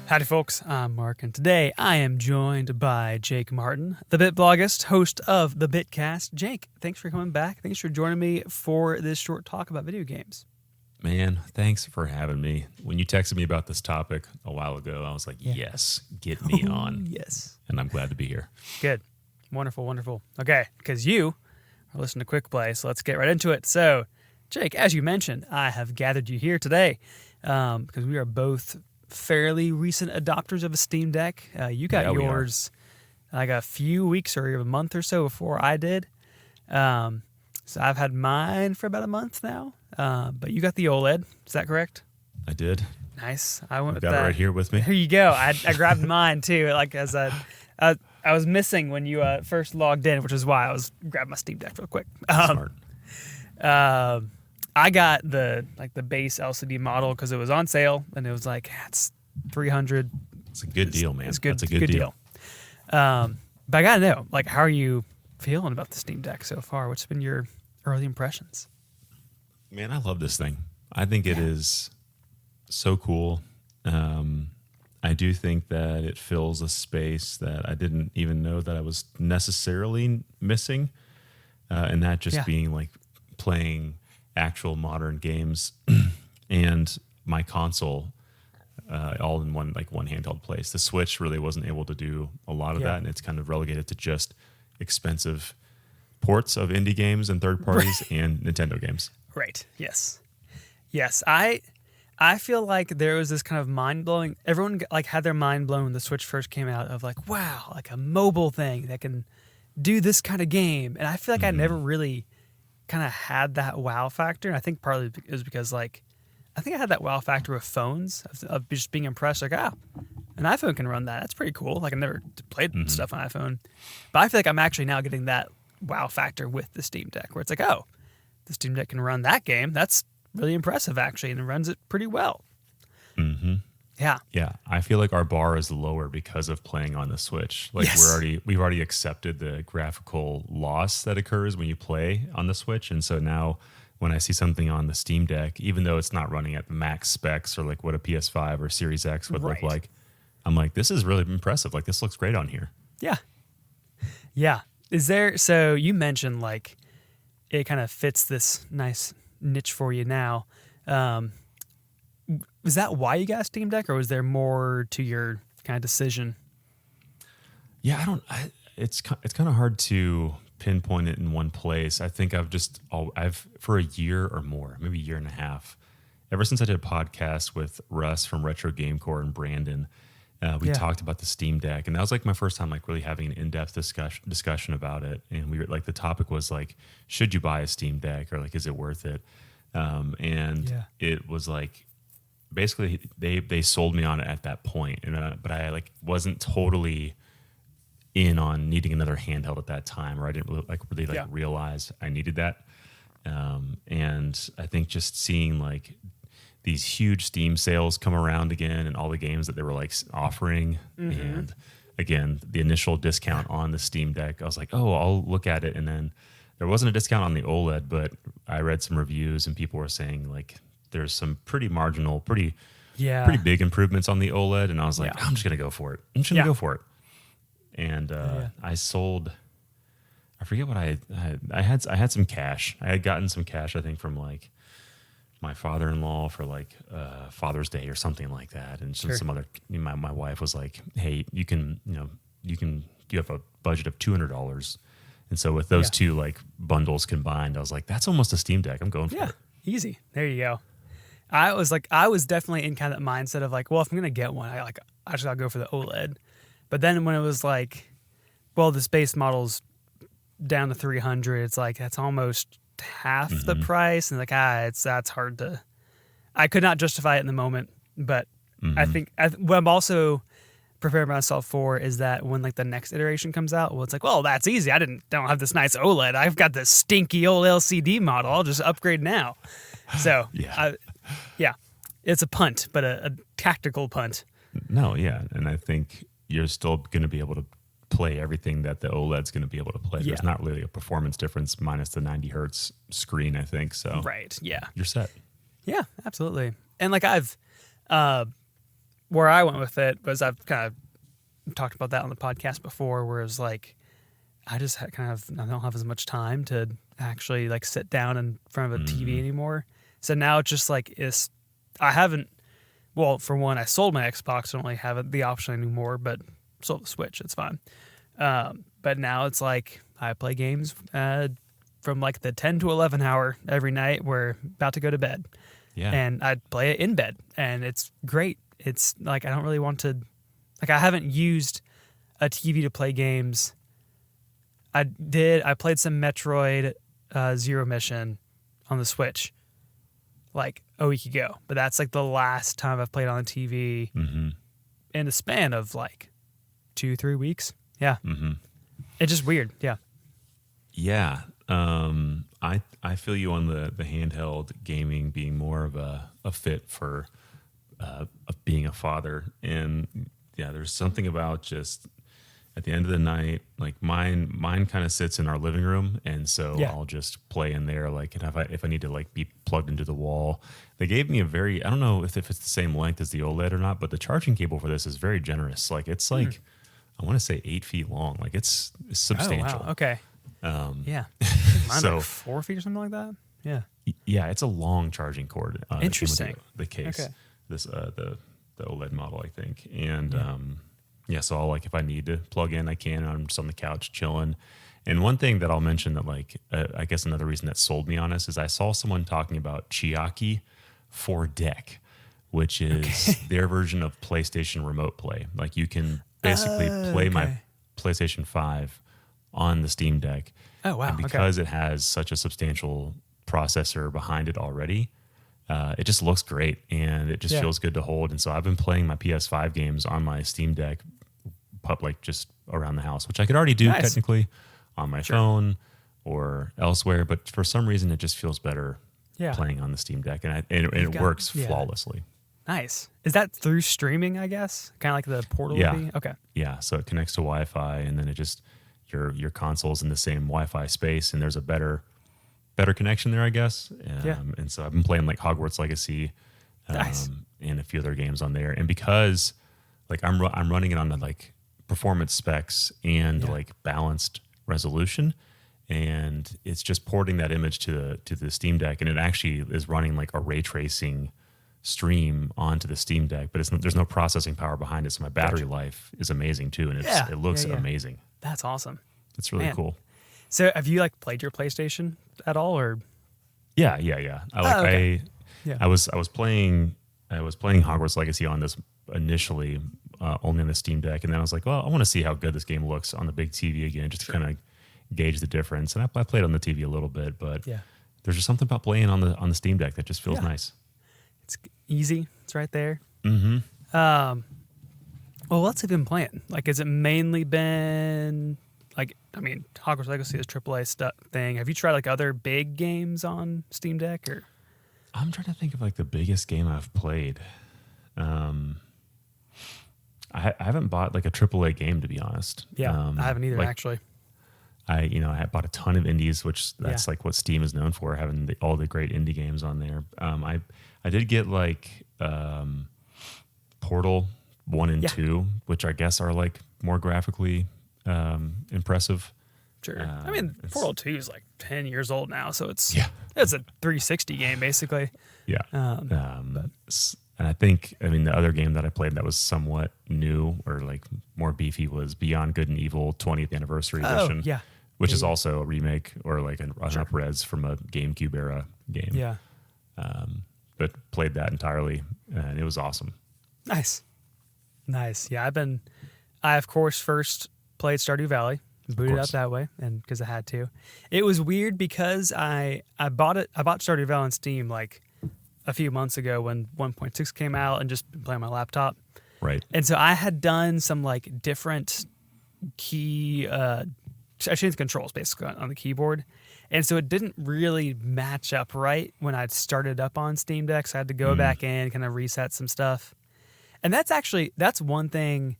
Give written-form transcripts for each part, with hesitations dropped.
Howdy folks, I'm Mark, and today I am joined by Jake Martin, the BitBloggist, host of the Bitcast. Jake, thanks for coming back. Thanks for joining me for this short talk about video games. Man, thanks for having me. When you texted me about this topic a while ago, I was like, yes, get me on. Yes. And I'm glad to be here. Good. Wonderful, wonderful. Okay, because you are listening to Quick Play, so let's get right into it. So, Jake, as you mentioned, I have gathered you here today because we are both fairly recent adopters of a Steam Deck. You got yours like a few weeks or a month or so before I did. So I've had mine for about a month now. But you got the OLED. Is that correct? I did. Nice. I went with got that. it right here with me. Here you go. I grabbed mine too. Like as I was missing when you first logged in, which is why I was grabbing my Steam Deck real quick. Smart. I got the base LCD model because it was on sale and it was like it's $300. It's a good deal, man. It's good. That's a good deal. But I gotta know, like, how are you feeling about the Steam Deck so far? What's been your early impressions? Man, I love this thing. I think it is so cool. I do think that it fills a space that I didn't even know that I was necessarily missing, and that just being like playing actual modern games and my console all in one handheld place. The Switch really wasn't able to do a lot of that, and it's kind of relegated to just expensive ports of indie games and third parties and Nintendo games. Right. Yes. I feel like there was this kind of mind-blowing, everyone like had their mind blown when the Switch first came out of like, wow, like a mobile thing that can do this kind of game. And I feel like I never really kind of had that wow factor. And I think partly it was because like, I think I had that wow factor with phones of just being impressed. Like, an iPhone can run that. That's pretty cool. Like I never played stuff on iPhone, but I feel like I'm actually now getting that wow factor with the Steam Deck where it's like, oh, the Steam Deck can run that game. That's really impressive actually. And it runs it pretty well. Mm-hmm. Yeah. Yeah. I feel like our bar is lower because of playing on the Switch. Like we've already accepted the graphical loss that occurs when you play on the Switch. And so now when I see something on the Steam Deck, even though it's not running at the max specs or like what a PS5 or Series X would look like, I'm like, this is really impressive. Like this looks great on here. Yeah. Yeah. So you mentioned like it kind of fits this nice niche for you now. Was that why you got a Steam Deck, or was there more to your kind of decision? Yeah, it's kind of hard to pinpoint it in one place. I think I've for a year or more, maybe a year and a half, ever since I did a podcast with Russ from Retro Game Core and Brandon, we talked about the Steam Deck, and that was like my first time like really having an in-depth discussion about it. And we were like, the topic was like, should you buy a Steam Deck, or like, is it worth it? It was like, basically they sold me on it at that point, and but I like wasn't totally in on needing another handheld at that time, or I didn't really realize I needed that. And I think just seeing like these huge Steam sales come around again, and all the games that they were like offering, and again the initial discount on the Steam Deck, I was like, oh, I'll look at it. And then there wasn't a discount on the OLED, but I read some reviews and people were saying like there's some pretty marginal, pretty big improvements on the OLED, and I was like, I'm just gonna go for it. And I sold. I forget what I had some cash. I had gotten some cash, I think, from like my father-in-law for like Father's Day or something like that, and some other. My wife was like, "Hey, you have a budget of $200." And so with those two like bundles combined, I was like, "That's almost a Steam Deck. I'm going for it." Easy. There you go. I was definitely in kind of that mindset of like, well, if I'm gonna get one, I just gotta go for the OLED. But then when it was like, well, this base model's down to 300, it's like that's almost half the price, and like that's hard to. I could not justify it in the moment, but I think what I'm also preparing myself for is that when like the next iteration comes out, well, it's like, well, that's easy. I don't have this nice OLED. I've got this stinky old LCD model. I'll just upgrade now. So it's a punt, but a tactical punt. No, yeah, and I think you're still going to be able to play everything that the OLED's going to be able to play. There's not really a performance difference minus the 90 hertz screen, I think. So you're set. Yeah, absolutely. And like where I went with it was I've kind of talked about that on the podcast before, where it's like I just I don't have as much time to actually like sit down in front of a TV anymore. So now it's just like I haven't. Well, for one, I sold my Xbox. I don't really have the option anymore, but sold the Switch. It's fine. But now it's like I play games from like the 10 to 11 hour every night. We're about to go to bed. Yeah. And I play it in bed, and it's great. It's like I don't really want to. Like I haven't used a TV to play games. I played some Metroid Zero Mission on the Switch like a week ago, but that's like the last time I've played on the TV in the span of like 2-3 weeks. Yeah. It's just weird. Yeah. Yeah. I feel you on the handheld gaming being more of a fit for of being a father. And yeah, there's something about just at the end of the night, like mine kind of sits in our living room, and so I'll just play in there. Like, and if I need to like be plugged into the wall, they gave me I don't know if it's the same length as the OLED or not, but the charging cable for this is very generous. Like it's like I want to say 8 feet long. Like it's substantial. Oh, wow. Okay. Yeah. Mine's So- like 4 feet or something like that. Yeah. Yeah, it's a long charging cord. That came with Interesting. The case, Okay. this the OLED model, I think, and so I'll like if I need to plug in, I can. I'm just on the couch chilling. And one thing that I'll mention that like I guess another reason that sold me on this is I saw someone talking about Chiaki for Deck, which is their version of PlayStation Remote Play. Like you can basically play my PlayStation 5 on the Steam Deck. Oh wow. And because it has such a substantial processor behind it already, it just looks great and it just feels good to hold. And so I've been playing my PS5 games on my Steam Deck, like just around the house, which I could already do technically on my phone or elsewhere. But for some reason, it just feels better playing on the Steam Deck, and it works flawlessly. Nice. Is that through streaming, I guess? Kind of like the Portal would be? Okay. Yeah, so it connects to Wi-Fi, and then it just your console's in the same Wi-Fi space, and there's a better connection there, I guess. And so I've been playing like Hogwarts Legacy, and a few other games on there. And because like I'm running it on the like performance specs and like balanced resolution, and it's just porting that image to the Steam Deck, and it actually is running like a ray tracing stream onto the Steam Deck, but there's no processing power behind it, so my battery life is amazing too, and it looks amazing. That's awesome. It's really cool. So have you like played your PlayStation at all, or? Yeah. I was playing Hogwarts Legacy on this initially, only on the Steam Deck, and then I was like, well, I want to see how good this game looks on the big TV again, just to kind of gauge the difference. And I played on the TV a little bit, but there's just something about playing on the Steam Deck that just feels nice. It's easy. It's right there. Mm-hmm. Well, what's it been playing? Like, has it mainly been like? I mean, Hogwarts Legacy is AAA thing. Have you tried like other big games on Steam Deck? Or I'm trying to think of like the biggest game I've played. I haven't bought like a AAA game, to be honest. Yeah, I haven't either, actually. I bought a ton of indies, which that's like what Steam is known for, having all the great indie games on there. I did get like Portal 1 and 2, which I guess are like more graphically impressive. Sure. I mean, Portal 2 is like 10 years old now, so it's a 360 game basically. Yeah. And I think, the other game that I played that was somewhat new or like more beefy was Beyond Good and Evil 20th Anniversary Edition. Yeah. Which is also a remake or like an up-res from a GameCube era game. Yeah. But played that entirely, and it was awesome. Nice. Yeah, I of course first played Stardew Valley, booted up that way, and because I had to. It was weird because I bought Stardew Valley on Steam like a few months ago when 1.6 came out, and just been playing on my laptop. Right. And so I had done some like different key. I changed the controls basically on the keyboard, and so it didn't really match up right when I'd started up on Steam Deck. So I had to go back in, kind of reset some stuff. And that's one thing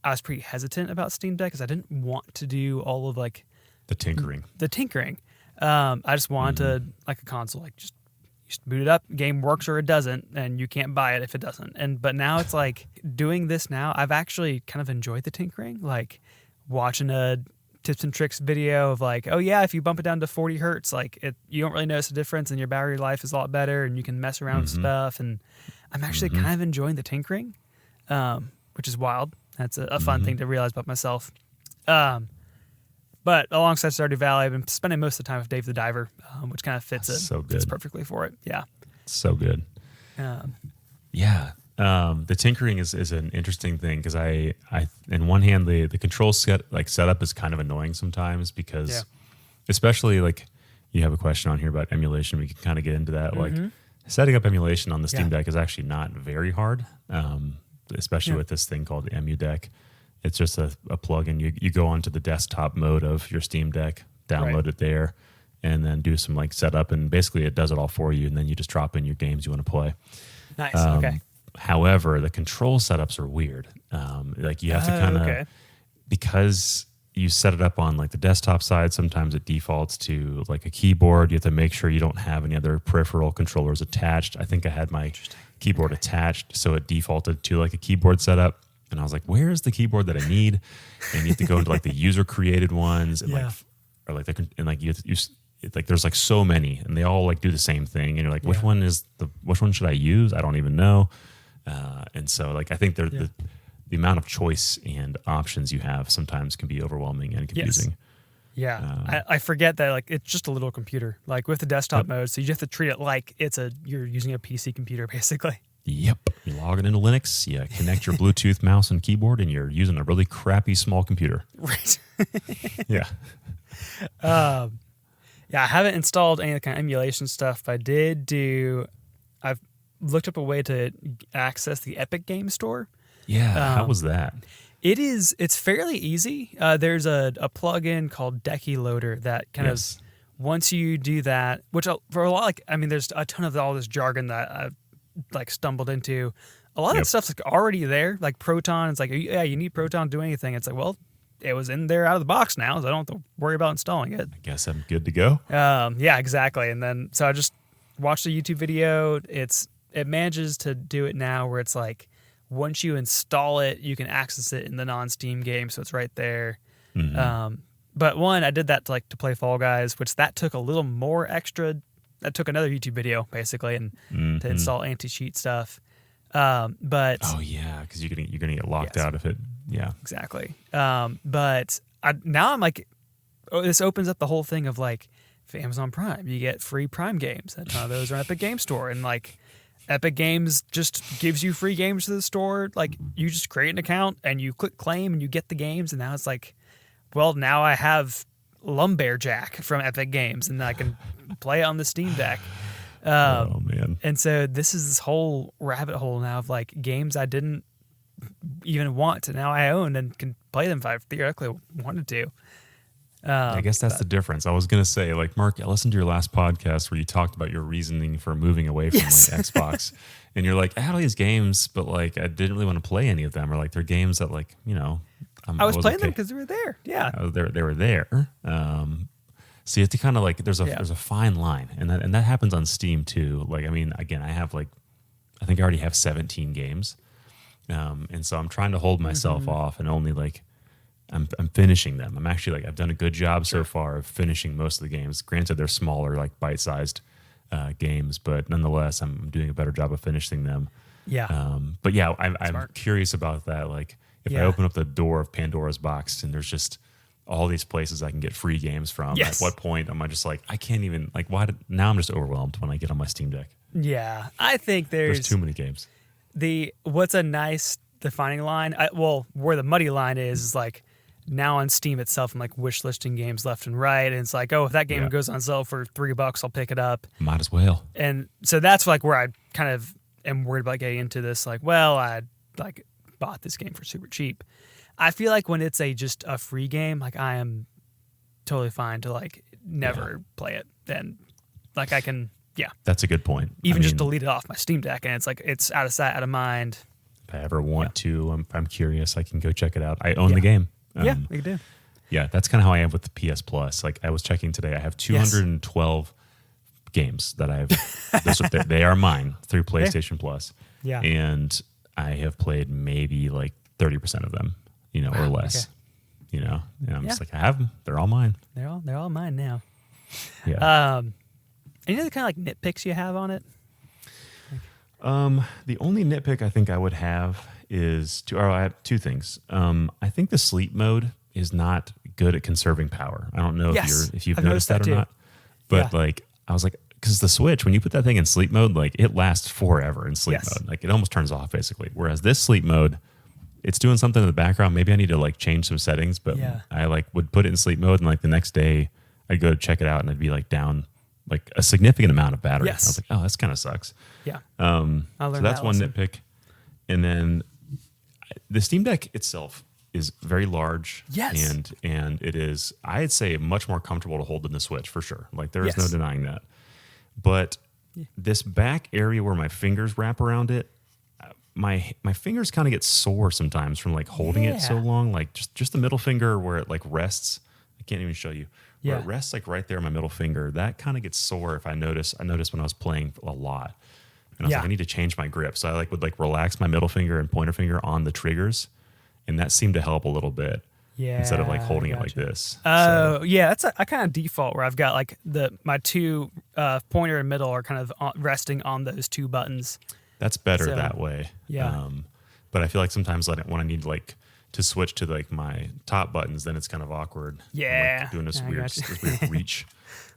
I was pretty hesitant about Steam Deck, because I didn't want to do all of like the tinkering. I just wanted to like a console, like just You just boot it up, game works or it doesn't, and you can't buy it if it doesn't. But now it's like doing this now, I've actually kind of enjoyed the tinkering, like watching a tips and tricks video of like, oh yeah, if you bump it down to 40 hertz, like you don't really notice a difference and your battery life is a lot better and you can mess around with stuff. And I'm actually kind of enjoying the tinkering, which is wild. That's a fun thing to realize about myself. But alongside Stardew Valley, I've been spending most of the time with Dave the Diver, which kind of fits fits perfectly for it. Yeah. So good. The tinkering is an interesting thing because I in one hand the control setup is kind of annoying sometimes because especially like you have a question on here about emulation. We can kind of get into that. Like setting up emulation on the Steam Deck is actually not very hard, especially with this thing called the Emu Deck. It's just a plugin. You go onto the desktop mode of your Steam Deck, download it there, and then do some like setup, and basically it does it all for you, and then you just drop in your games you want to play. Nice. Okay. However, the control setups are weird. Like you have to kind of because you set it up on like the desktop side. Sometimes it defaults to like a keyboard. You have to make sure you don't have any other peripheral controllers attached. I think I had my keyboard attached, so it defaulted to like a keyboard setup. And I was like, where is the keyboard that I need? And you have to go into like the user created ones and there's like so many and they all like do the same thing. And you're like, which one should I use? I don't even know. And so like, I think the amount of choice and options you have sometimes can be overwhelming and confusing. Yes. Yeah. I forget that like, it's just a little computer, like with the desktop mode. So you have to treat it like you're using a PC computer basically. Yep. You're logging into Linux, you connect your Bluetooth mouse and keyboard, and you're using a really crappy small computer. Right. Yeah. I haven't installed any kind of emulation stuff, but I've looked up a way to access the Epic Game Store. Yeah. How was that? It's fairly easy. There's a plugin called Decky Loader that kind of, once you do that, which for a lot, there's a ton of all this jargon that I've like stumbled into. A lot of that stuff's like already there, like Proton. It's like, yeah, you need Proton to do anything. It's like, well, it was in there out of the box now, so I don't have to worry about installing it. I guess I'm good to go. Yeah, exactly. And then so I just watched a YouTube video. It manages to do it now where it's like once you install it, you can access it in the non-Steam game, so it's right there. But I did that to play Fall Guys, which that took a little more extra. That took another YouTube video basically, and to install anti-cheat stuff. But because you're gonna get locked out if it. Yeah, exactly. But now I'm like, this opens up the whole thing of like, for Amazon Prime, you get free Prime games. A ton of those are on Epic Game Store, and like, Epic Games just gives you free games to the store. Like, you just create an account and you click claim and you get the games, and now it's like, well, now I have Lumbearjack from Epic Games, and I can play it on the Steam Deck. Oh man! And so this is this whole rabbit hole now of like games I didn't even want to now I own and can play them if I theoretically wanted to. I guess that's the difference. I was gonna say, like, Mark, I listened to your last podcast where you talked about your reasoning for moving away from like Xbox, and you're like, I had all these games, but like I didn't really want to play any of them, or like they're games that like I was playing them because they were there. Yeah, they were there. So you have to kind of like there's a fine line, and that happens on Steam too. Like, again, I have like I think I already have 17 games, and so I'm trying to hold myself off and only like I'm finishing them. I'm actually like I've done a good job so far of finishing most of the games. Granted, they're smaller, like bite-sized games, but nonetheless, I'm doing a better job of finishing them. Yeah. But yeah, I'm curious about that. Like, if I open up the door of Pandora's box and there's just all these places I can get free games from, at what point am I just like, I can't even, like, now I'm just overwhelmed when I get on my Steam Deck. Yeah. I think there's too many games. What's a nice defining line? Where the muddy line is like, now on Steam itself, I'm like wish listing games left and right. And it's like, oh, if that game goes on sale for $3, I'll pick it up. Might as well. And so that's like where I kind of am worried about getting into this. Like, well, I like bought this game for super cheap. I feel like when it's just a free game, like I am totally fine to like never play it. And like I can, That's a good point. Even just delete it off my Steam Deck, and it's like it's out of sight, out of mind. If I ever want to, I'm curious, I can go check it out. I own the game. You do. Yeah, that's kind of how I am with the PS Plus. Like I was checking today, I have 212 games that they are mine through PlayStation Plus. Yeah. And I have played maybe like 30% of them, or less. Okay. And I'm just like, I have them. They're all mine. They're all mine now. Yeah. Any other kind of like nitpicks you have on it? The only nitpick I think I would have is I have two things. I think the sleep mode is not good at conserving power. I don't know if you've noticed that or not, but like I was like, because the Switch, when you put that thing in sleep mode, like it lasts forever in sleep mode. Like it almost turns off basically. Whereas this sleep mode, it's doing something in the background. Maybe I need to like change some settings, but I like would put it in sleep mode, and like the next day I'd go to check it out, and I'd be like down like a significant amount of battery. Yes. I was like, oh, this kind of sucks. Yeah. So that's one nitpick. And then the Steam Deck itself is very large. Yes. And it is, I'd say, much more comfortable to hold than the Switch for sure. Like there is no denying that. But this back area where my fingers wrap around it, my fingers kind of get sore sometimes from like holding it so long. Like just the middle finger where it like rests. I can't even show you. Where it rests like right there on my middle finger. That kind of gets sore if I noticed when I was playing a lot. And I was like, I need to change my grip. So I would relax my middle finger and pointer finger on the triggers. And that seemed to help a little bit. Yeah. Instead of like holding it like this. Oh, yeah. I kind of default where I've got like my two pointer and middle are kind of resting on those two buttons. That's better that way. Yeah. But I feel like sometimes when I need like to switch to like my top buttons, then it's kind of awkward. Yeah. I'm, like, doing this weird reach.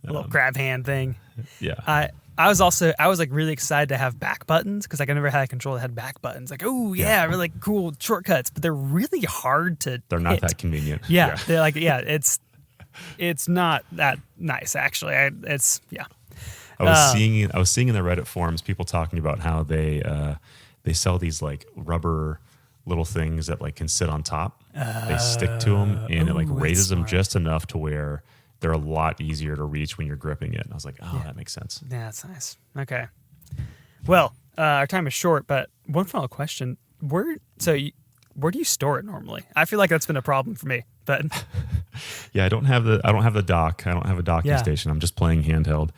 A little crab hand thing. Yeah. I was like really excited to have back buttons because like I never had a controller that had back buttons. Like, oh yeah, really cool shortcuts, but they're really hard to They're not that convenient. Yeah. They're like, it's not that nice actually. I was seeing in the Reddit forums people talking about how they sell these like rubber little things that like can sit on top. They stick to them and it like raises them just enough to where they're a lot easier to reach when you're gripping it. And I was like, that makes sense. Yeah, that's nice. Okay. Well, our time is short, but one final question. Where do you store it normally? I feel like that's been a problem for me, but yeah, I don't have the dock. I don't have a docking station. I'm just playing handheld.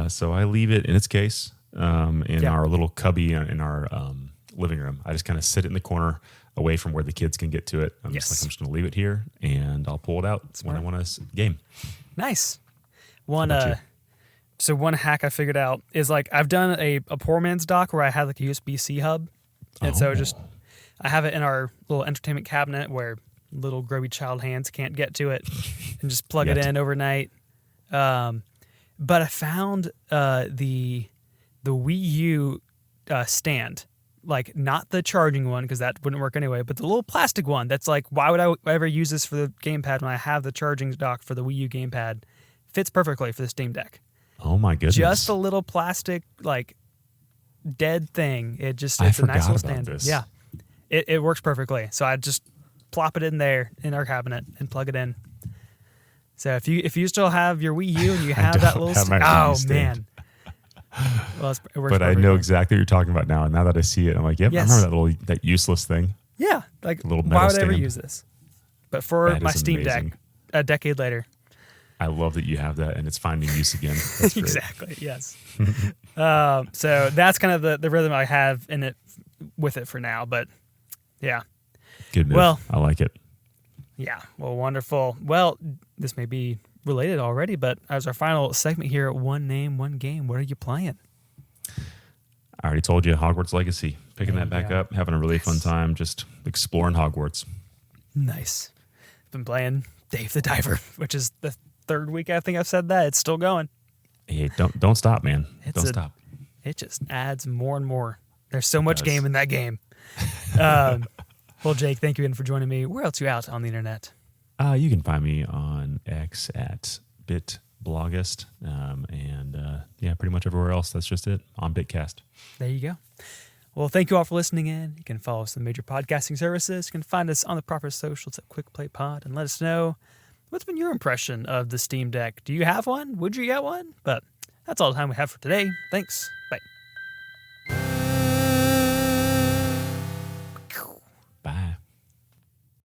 So I leave it in its case in our little cubby in our living room. I just kind of sit it in the corner away from where the kids can get to it. I'm just going to leave it here and I'll pull it out when I want to game. Nice. One hack I figured out is like I've done a poor man's dock where I had like a USB-C hub. And so I have it in our little entertainment cabinet where little grubby child hands can't get to it and just plug it in overnight. But I found the Wii U stand. Like not the charging one because that wouldn't work anyway, but the little plastic one that's like, why would I ever use this for the gamepad when I have the charging dock for the Wii U gamepad? Fits perfectly for the Steam Deck. Oh my goodness. Just a little plastic like dead thing. It's a nice little stand. This. Yeah. It works perfectly. So I just plop it in there in our cabinet and plug it in. So if you still have your Wii U and you have that little man. Well, it works but I know exactly what you're talking about now. And now that I see it, I'm like, yep, I remember that useless thing. Yeah. Like, little why would stand. I ever use this? But for my Steam Deck, a decade later. I love that you have that and it's finding use again. That's great. Exactly. Yes. So that's kind of the rhythm I have in it with it for now. But yeah. Good move. Well, I like it. Yeah. Well, wonderful. Well, this may be related already, but as our final segment here, one name, one game. What are you playing? I already told you, Hogwarts Legacy. Picking that back up, having a really fun time, just exploring Hogwarts. Nice. Been playing Dave the Diver, which is the third week I think I've said that. It's still going. Hey, don't stop, man. Don't stop. It just adds more and more. There's so much game in that game. Well, Jake, thank you again for joining me. Where else are you out on the internet? You can find me on X at BitBloggist, and pretty much everywhere else. That's just it, on Bitcast. There you go. Well, thank you all for listening in. You can follow us on major podcasting services. You can find us on the proper socials at Quick Play Pod, and let us know what's been your impression of the Steam Deck. Do you have one? Would you get one? But that's all the time we have for today. Thanks. Bye.